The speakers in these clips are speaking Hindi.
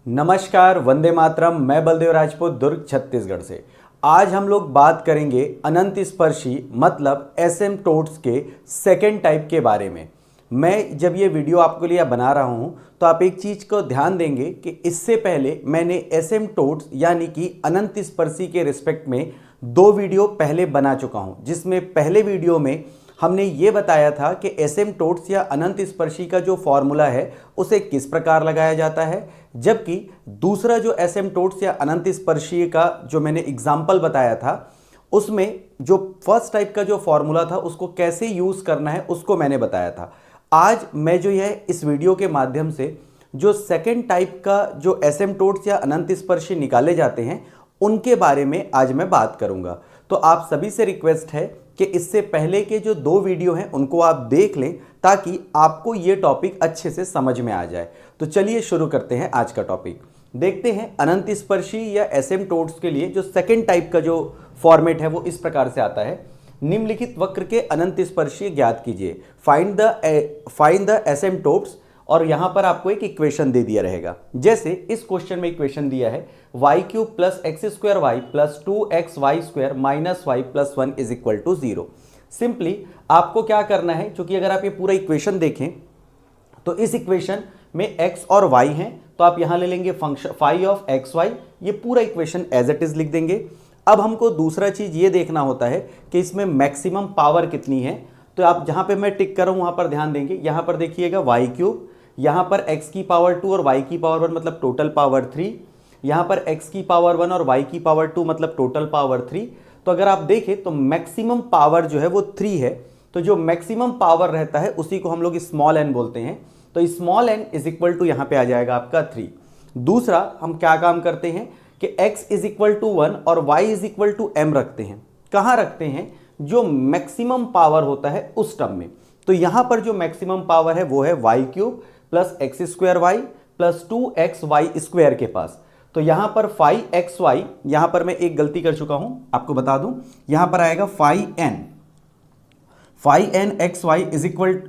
नमस्कार, वंदे मातरम। मैं बलदेव राजपूत, दुर्ग छत्तीसगढ़ से। आज हम लोग बात करेंगे अनंत स्पर्शी मतलब एसिम्प्टोट्स के सेकेंड टाइप के बारे में। मैं जब ये वीडियो आपके लिए बना रहा हूँ तो आप एक चीज़ को ध्यान देंगे कि इससे पहले मैंने एसिम्प्टोट्स यानी कि अनंत स्पर्शी के रिस्पेक्ट में 2 वीडियो पहले बना चुका हूँ, जिसमें पहले वीडियो में हमने ये बताया था कि एसिम्प्टोट्स या अनंत स्पर्शी का जो फॉर्मूला है उसे किस प्रकार लगाया जाता है, जबकि दूसरा जो एसिम्प्टोट्स या अनंत स्पर्शी का जो मैंने एग्जाम्पल बताया था उसमें जो फर्स्ट टाइप का जो फॉर्मूला था उसको कैसे यूज़ करना है उसको मैंने बताया था। आज मैं जो है इस वीडियो के माध्यम से जो सेकेंड टाइप का जो एसिम्प्टोट्स या अनंत स्पर्शी निकाले जाते हैं उनके बारे में आज मैं बात करूंगा। तो आप सभी से रिक्वेस्ट है कि इससे पहले के जो 2 वीडियो हैं उनको आप देख लें ताकि आपको ये टॉपिक अच्छे से समझ में आ जाए। तो चलिए शुरू करते हैं आज का टॉपिक। देखते हैं अनंत स्पर्शी या एसिम्प्टोट्स के लिए जो सेकेंड टाइप का जो फॉर्मेट है वो इस प्रकार से आता है। निम्नलिखित वक्र के अनंत स्पर्शी ज्ञात कीजिए, फाइंड द एसिम्प्टोट्स, और यहां पर आपको एक इक्वेशन दे दिया रहेगा। जैसे इस क्वेश्चन में इक्वेशन दिया है y³ + x² y + 2xy² - y + 1 = 0। Simply आपको क्या करना है, क्योंकि अगर आप ये पूरा इक्वेशन देखें तो इस इक्वेशन में x और y हैं, तो आप यहां ले लेंगे फंक्शन फाई ऑफ xy, ये पूरा इक्वेशन एज इट इज लिख देंगे। अब हमको दूसरा चीज ये देखना होता है कि इसमें मैक्सिमम पावर कितनी है। तो आप जहां पे मैं टिक कर रहा हूं वहां पर ध्यान देंगे। यहां पर देखिएगा y³, यहां पर x⁻² और y⁻1 मतलब टोटल पावर 3, यहां पर x⁻1 और y⁻2 मतलब टोटल पावर 3। तो अगर आप देखें तो मैक्सिमम पावर जो है वो 3 है। तो जो मैक्सिमम पावर रहता है उसी को हम लोग स्मॉल n बोलते हैं। तो स्मॉल n = यहां पे आ जाएगा आपका 3। दूसरा हम क्या काम करते हैं कि x = 1 और y = m रखते हैं। कहां रखते हैं? जो मैक्सिमम पावर होता है उस टर्म में। तो यहां पर जो मैक्सिमम पावर है वो है y³ + x² + 2xy² के पास। तो यहां पर 5xy, यहां पर मैं एक गलती कर चुका हूं, आपको बता दूं, यहां पर आएगा 5nxy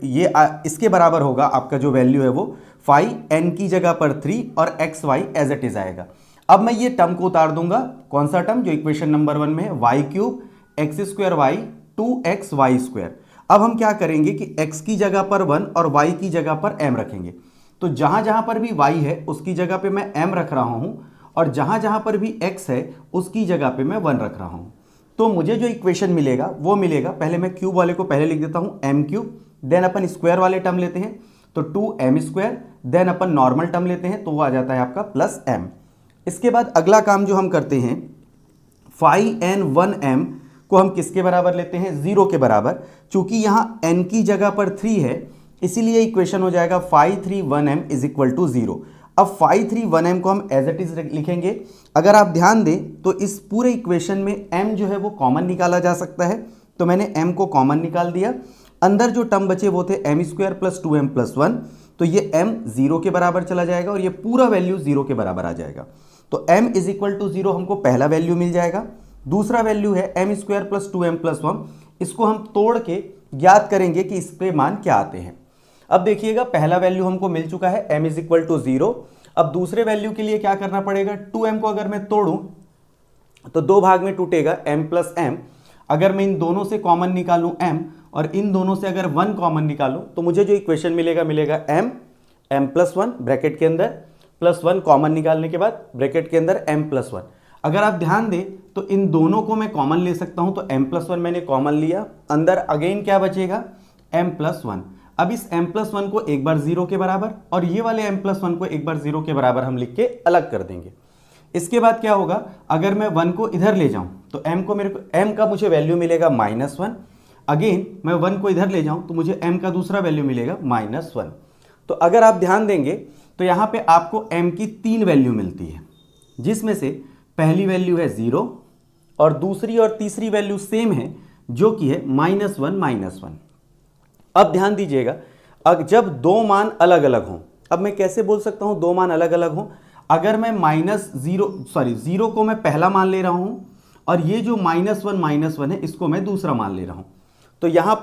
ये इसके बराबर होगा। आपका जो वैल्यू है वो 5n की जगह पर 3 और xy एज इट इज आएगा। अब मैं ये टर्म को उतार दूंगा। कौन सा टर्म? जो इक्वेशन नंबर 1 में है, y³ x² 2xy²। अब हम क्या करेंगे कि x की जगह पर 1 और y की जगह पर m रखेंगे। तो जहां जहां पर भी y है उसकी जगह पे मैं m रख रहा हूं, और जहां जहां पर भी x है उसकी जगह पे मैं 1 रख रहा हूं। तो मुझे जो इक्वेशन मिलेगा वो मिलेगा, पहले मैं क्यूब वाले को पहले लिख देता हूं m³, देन अपन स्क्वायर वाले टर्म लेते हैं तो 2m², देन अपन नॉर्मल टर्म लेते हैं तो वो आ जाता है आपका +m। इसके बाद अगला काम जो हम करते हैं, 5n1m को हम किसके बराबर लेते हैं? 0 के बराबर। चूंकि यहां n की जगह पर 3 है इसीलिए इक्वेशन हो जाएगा 531m = 0। अब 531m को हम एज इट इज लिखेंगे। अगर आप ध्यान दें तो इस पूरे इक्वेशन में m जो है वो कॉमन निकाला जा सकता है, तो मैंने m को कॉमन निकाल दिया। अंदर जो टर्म बचे वो थे m² + 2m + 1, तो ये m 0 के बराबर चला जाएगा और ये पूरा वैल्यू 0 के बराबर आ जाएगा। तो m = 0 हमको पहला वैल्यू मिल जाएगा। दूसरा वैल्यू है m² + 2m + 1, इसको हम तोड़ के ज्ञात करेंगे कि इसके मान क्या आते हैं। अब देखिएगा पहला वैल्यू हमको मिल चुका है m = 0। अब दूसरे वैल्यू के लिए क्या करना पड़ेगा? 2m को अगर मैं तोड़ूं तो 2 भाग में टूटेगा m + m। अगर मैं इन दोनों से कॉमन निकालूं m और इन दोनों से अगर 1 कॉमन निकालूं तो मुझे जो इक्वेशन मिलेगा m + 1 ब्रैकेट के अंदर +1 कॉमन निकालने के बाद ब्रैकेट के अंदर m + 1। अगर आप ध्यान दें तो इन दोनों को मैं कॉमन ले सकता हूं, तो m + 1 मैंने कॉमन लिया, अंदर अगेन क्या बचेगा? m + 1। अब इस m + 1 को एक बार 0 के बराबर और ये वाले m + 1 को एक बार 0 के बराबर हम लिख के अलग कर देंगे। इसके बाद क्या होगा? अगर मैं 1 को इधर ले जाऊं तो m का मुझे वैल्यू मिलेगा -1। अगेन मैं 1 को इधर ले जाऊं तो मुझे m का दूसरा वैल्यू मिलेगा -1। तो अगर आप ध्यान देंगे तो यहां पे आपको m की 3 वैल्यू मिलती है, जिसमें से पहली वैल्यू है 0 और दूसरी और तीसरी वैल्यू सेम है जो कि है -1। अब ध्यान दीजिएगा, जब 2 मान अलग अलग हों, अब मैं कैसे बोल सकता हूं 2 मान अलग अलग हों? अगर मैं -0 को मैं पहला मान ले रहा हूं और ये जो -1 है इसको मैं दूसरा मान ले रहा हूं, तो यहां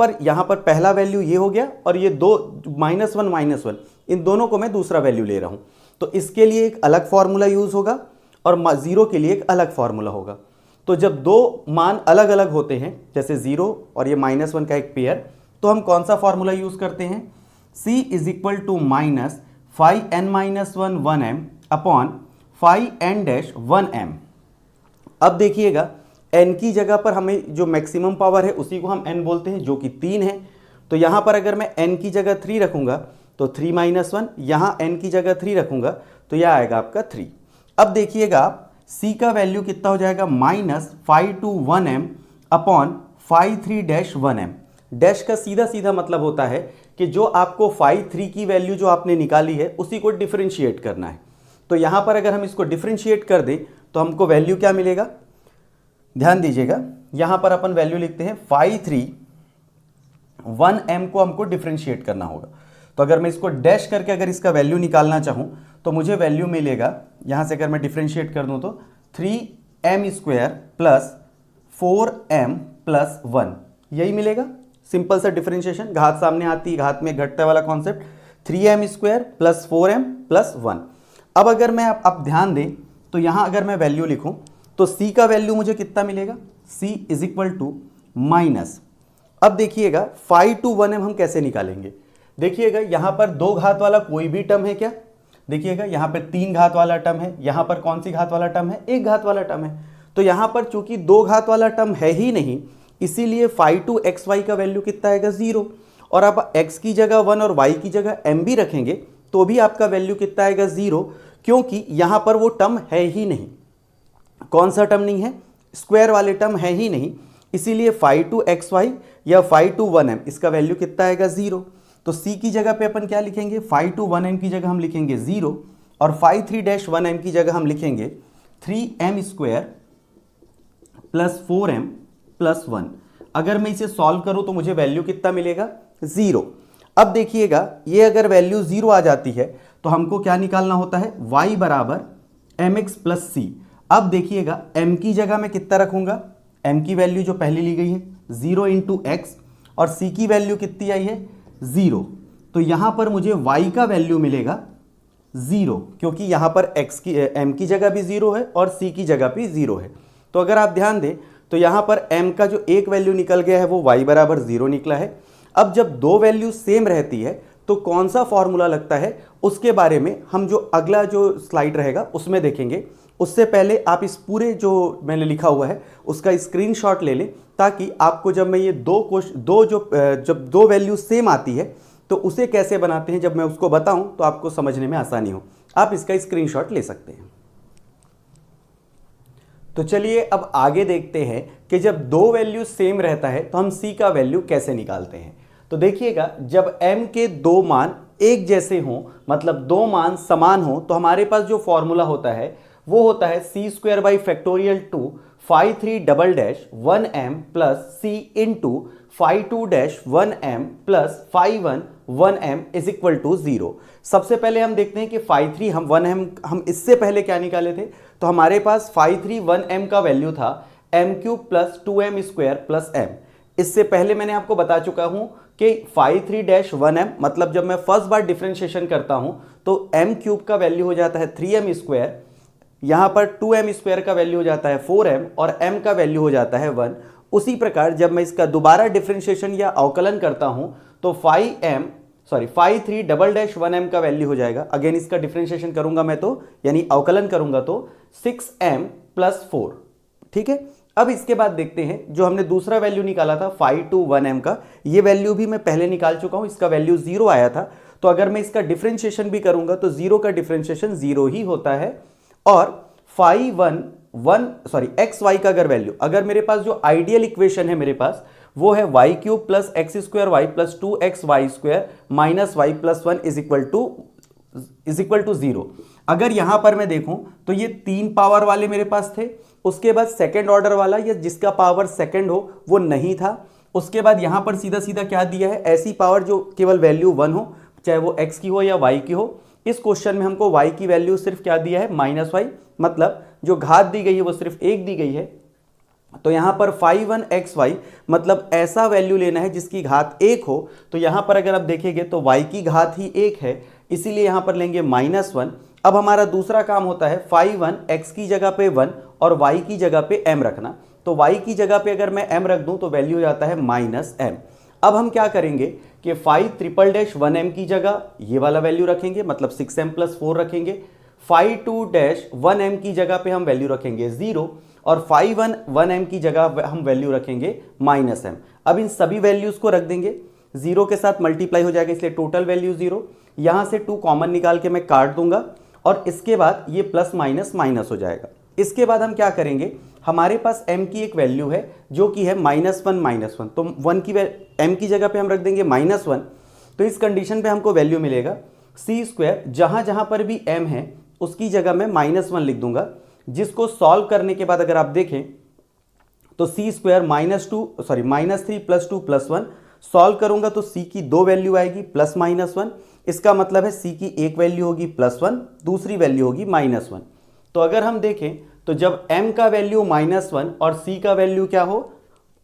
पर पहला वैल्यू ये हो गया और ये दो -1 इन दोनों को मैं दूसरा वैल्यू ले रहा हूं। तो इसके लिए एक अलग फॉर्मूला यूज़ होगा और 0 के लिए एक अलग फॉर्मूला होगा। तो जब दो मान अलग अलग होते हैं, जैसे 0 और ये -1 का एक पेयर, तो हम कौन सा फॉर्मूला यूज़ करते हैं? C is equal to minus 5n-1 1m upon 5n-1m। अब देखिएगा n की जगह पर हमें जो मैक्सिमम पावर है उसी को हम n बोलते हैं, जो कि 3 है। तो यहाँ पर अगर मैं n की जगह 3 रखूँगा तो 3 - 1, यहाँ n की जगह 3 रखूँगा तो यह आएगा आपका 3। अब देखिएगा आप C का वैल्यू कितना हो जाएगा? -521m upon 53-1m। डैश का सीधा सीधा मतलब होता है कि जो आपको 53 की वैल्यू जो आपने निकाली है उसी को डिफरेंशिएट करना है। तो यहाँ पर अगर हम इसको डिफरेंशिएट कर दें तो हमको वैल्यू क्या मिलेगा? ध्यान दीजिएगा, यहाँ पर अपन वैल्यू लिखते हैं 531m को हमको डिफरेंशिएट करना होगा। तो अगर मैं इसको डैश करके अगर इसका वैल्यू निकालना चाहूँ तो मुझे वैल्यू मिलेगा, यहाँ से अगर मैं डिफरेंशिएट कर दूँ तो 3m² प्लस 4m प्लस 1, यही मिलेगा। सिंपल सा डिफरेंशिएशन, घात सामने आती है, घात में घटता वाला concept, 3m² plus 4m plus 1। अब अगर मैं आप ध्यान दें तो यहाँ अगर मैं वैल्यू लिखूं तो C का वैल्यू मुझे कितना मिलेगा? C is equal to minus, अब देखिएगा 5 to 1m हम कैसे निकालेंगे? देखिएगा यहाँ पर 2 घात वाला कोई भी टर्म है क्या? देखिएगा यहाँ पर 3 घात वाला टर्म है, यहाँ पर कौन सी घात वाला टर्म है? 1 घात वाला टर्म है। तो यहाँ पर चूंकि 2 घात वाला टर्म है ही नहीं, इसीलिए 5 to xy का वैल्यू कितना आएगा? 0। और आप x की जगह 1 और y की जगह m भी रखेंगे तो भी आपका वैल्यू कितना आएगा? 0, क्योंकि यहाँ पर वो टर्म है ही नहीं। कौन सा टर्म नहीं है? स्क्वायर वाले टर्म है ही नहीं, इसीलिए 5 to xy या 5 to 1m इसका वैल्यू कितना आएगा? 0। तो C की जगह पे अपन क्या लिखेंगे? 5 to 1m की जगह हम लिखेंगे 0 और 53-1m की जगह हम लिखेंगे 3m² प्लस 4m प्लस 1। अगर मैं इसे सॉल्व करूं तो मुझे वैल्यू कितना मिलेगा? 0। अब देखिएगा ये अगर वैल्यू 0 आ जाती है तो हमको क्या निकालना होता है? y बराबर mx प्लस c। अब देखिएगा m की जगह मैं कितना रखूंगा? m की वैल्यू जो पहले ली गई है 0 × x और c की वैल्यू कितनी आई है? 0। तो यहां पर मुझे y का वैल्यू मिलेगा 0, क्योंकि यहां पर m की जगह भी 0 है और c की जगह भी 0 है। तो अगर आप ध्यान दें तो यहाँ पर m का जो एक वैल्यू निकल गया है वो y बराबर 0 निकला है। अब जब दो वैल्यू सेम रहती है तो कौन सा फॉर्मूला लगता है उसके बारे में हम जो अगला जो स्लाइड रहेगा उसमें देखेंगे। उससे पहले आप इस पूरे जो मैंने लिखा हुआ है उसका स्क्रीनशॉट ले लें, ताकि आपको जब मैं ये जब दो वैल्यू सेम आती है तो उसे कैसे बनाते हैं जब मैं उसको बताऊं तो आपको समझने में आसानी हो। आप इसका स्क्रीनशॉट ले सकते हैं। तो चलिए अब आगे देखते हैं कि जब दो वैल्यू सेम रहता है तो हम C का वैल्यू कैसे निकालते हैं। तो देखिएगा जब m के दो मान एक जैसे हों, मतलब दो मान समान हो, तो हमारे पास जो फॉर्मूला होता है वो होता है c² 2 53 1m plus c into 52-1m plus 51 is equal to 0। सबसे पहले हम देखते हैं कि 53 हम 1m हम इससे पहले क्या निकाले थे, तो हमारे पास 53 1m का वैल्यू था m³ plus 2m² plus m। इससे पहले मैंने आपको बता चुका हूं कि 53-1m मतलब जब मैं फर्स्ट बार डिफरेंशिएशन करता हूं तो m³ का वैल्यू हो जाता है 3m², यहां पर 2m² का वैल्यू हो जाता है 4m और m का वैल्यू हो जाता है 1। उसी प्रकार जब मैं इसका दोबारा डिफरेंशिएशन या अवकलन करता हूं तो 53-1m का वैल्यू हो जाएगा। अगेन इसका डिफरेंशिएशन करूंगा मैं तो यानी अवकलन करूंगा तो 6m प्लस 4। ठीक है, अब इसके बाद देखते हैं जो हमने दूसरा वैल्यू निकाला था 5 to 1m का, ये वैल्यू भी मैं पहले निकाल चुका हूं, इसका वैल्यू 0 आया था। तो अगर मैं इसका डिफरेंशिएशन भी करूंगा तो 0 का डिफरेंशिएशन 0 ही होता है। और xy का अगर वैल्यू, अगर मेरे पास जो आइडियल इक्वेशन है मेरे पास वो है y³ plus x² plus 2xy² minus y plus 1 is equal to 0। अगर यहां पर मैं देखूं तो ये 3 पावर वाले मेरे पास थे, उसके बाद सेकेंड ऑर्डर वाला या जिसका पावर सेकेंड हो वो नहीं था। उसके बाद यहां पर सीधा सीधा क्या दिया है, ऐसी पावर जो केवल वैल्यू 1 हो, चाहे वो x की हो या y की हो। इस क्वेश्चन में हमको y की वैल्यू सिर्फ क्या दिया है, -y, मतलब जो घात दी गई है वो सिर्फ 1 दी गई है। तो यहां पर 51xy मतलब ऐसा वैल्यू लेना है जिसकी घात 1 हो। तो यहां पर अगर आप देखेंगे तो y की घात ही 1 है, इसीलिए यहां पर लेंगे -1 अब हमारा दूसरा काम होता है phi 1 x की जगह पे 1 और y की जगह पे m रखना। तो y की जगह पे अगर मैं m रख दूं तो वैल्यू हो जाता है -m। अब हम क्या करेंगे कि phi ट्रिपल डैश 1m की जगह ये वाला वैल्यू रखेंगे, मतलब 6m + 4 रखेंगे। phi 2 डैश 1m की जगह पे हम वैल्यू रखेंगे 0 और phi 1 1m की जगह हम वैल्यू रखेंगे -m। अब इन सभी वैल्यूज को रख देंगे, 0 के साथ मल्टीप्लाई हो जाएगा इसलिए टोटल वैल्यू 0। यहां से 2 कॉमन निकाल के मैं काट दूंगा और इसके बाद ये प्लस माइनस माइनस हो जाएगा। इसके बाद हम क्या करेंगे, हमारे पास m की एक वैल्यू है जो कि है -1 तो 1 की m की जगह पे हम रख देंगे -1। तो इस कंडीशन पे हमको वैल्यू मिलेगा c², जहां जहां पर भी m है उसकी जगह मैं -1 लिख दूंगा, जिसको सॉल्व करने के बाद अगर आप देखें तो c² -3 + 2 + 1 सॉल्व करूंगा तो c की 2 वैल्यू आएगी +-1। इसका मतलब है c की एक वैल्यू होगी +1, दूसरी वैल्यू होगी -1। तो अगर हम देखें तो जब m का वैल्यू -1 और c का वैल्यू क्या हो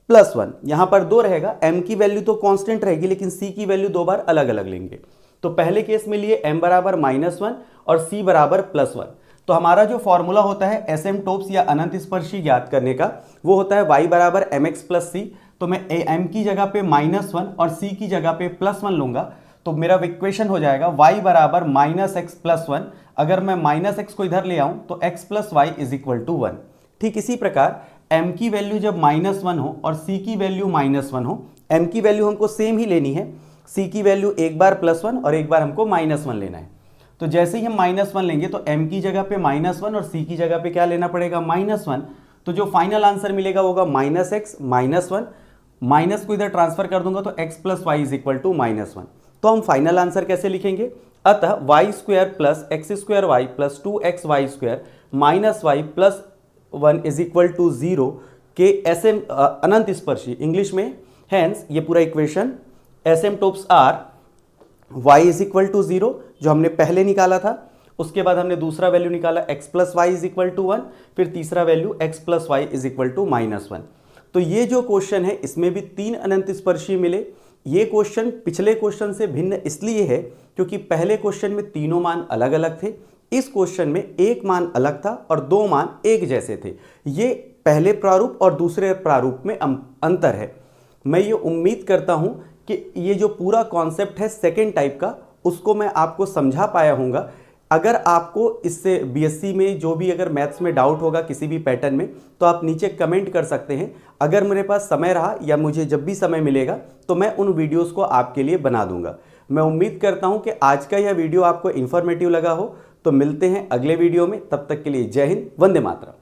+1, यहां पर 2 रहेगा, m की वैल्यू तो कांस्टेंट रहेगी लेकिन c की वैल्यू 2 बार अलग अलग लेंगे। तो पहले केस में लिए m बराबर -1 और c बराबर +1। तो हमारा जो फॉर्मूला होता है एसिम्प्टोट्स या अनंत स्पर्शी ज्ञात करने का, वो होता है y बराबर mx + c। तो मैं m की जगह पे -1 और c की जगह पे +1 लूंगा, तो मेरा इक्वेशन हो जाएगा y बराबर -x + 1। अगर मैं -x को इधर ले आऊं तो x + y = 1। ठीक इसी प्रकार m की वैल्यू जब -1 हो और c की वैल्यू -1 हो, m की वैल्यू हमको सेम ही लेनी है, c की वैल्यू एक बार +1 और एक बार हमको -1 लेना है। तो जैसे ही हम -1 लेंगे तो m की जगह पे -1 और c की जगह पे क्या लेना पड़ेगा -1। तो जो फाइनल आंसर मिलेगा होगा -x -1, माइनस को इधर ट्रांसफर कर दूंगा तो x + y = -1। तो हम फाइनल आंसर कैसे लिखेंगे, अतः y² + x² y + 2xy² -y + 1 = 0 के ऐसे अनंत स्पर्शी इंग्लिश में। हेंस ये पूरा इक्वेशन एसिम्प्टोट्स आर y = 0 जो हमने पहले निकाला था, उसके बाद हमने दूसरा वैल्यू निकाला x + y = 1, फिर तीसरा वैल्यू x + y = -1। तो ये जो क्वेश्चन है इसमें भी 3 अनंत स्पर्शी मिले। ये क्वेश्चन पिछले क्वेश्चन से भिन्न इसलिए है क्योंकि पहले क्वेश्चन में तीनों मान अलग अलग थे, इस क्वेश्चन में एक मान अलग था और 2 मान एक जैसे थे। ये पहले प्रारूप और दूसरे प्रारूप में अंतर है। मैं ये उम्मीद करता हूं कि ये जो पूरा कॉन्सेप्ट है सेकेंड टाइप का, उसको मैं आपको समझा पाया हूँगा। अगर आपको इससे बीएससी में जो भी अगर मैथ्स में डाउट होगा किसी भी पैटर्न में, तो आप नीचे कमेंट कर सकते हैं। अगर मेरे पास समय रहा या मुझे जब भी समय मिलेगा तो मैं उन वीडियोस को आपके लिए बना दूंगा। मैं उम्मीद करता हूं कि आज का यह वीडियो आपको इन्फॉर्मेटिव लगा हो। तो मिलते हैं अगले वीडियो में, तब तक के लिए जय हिंद, वंदे मातरम।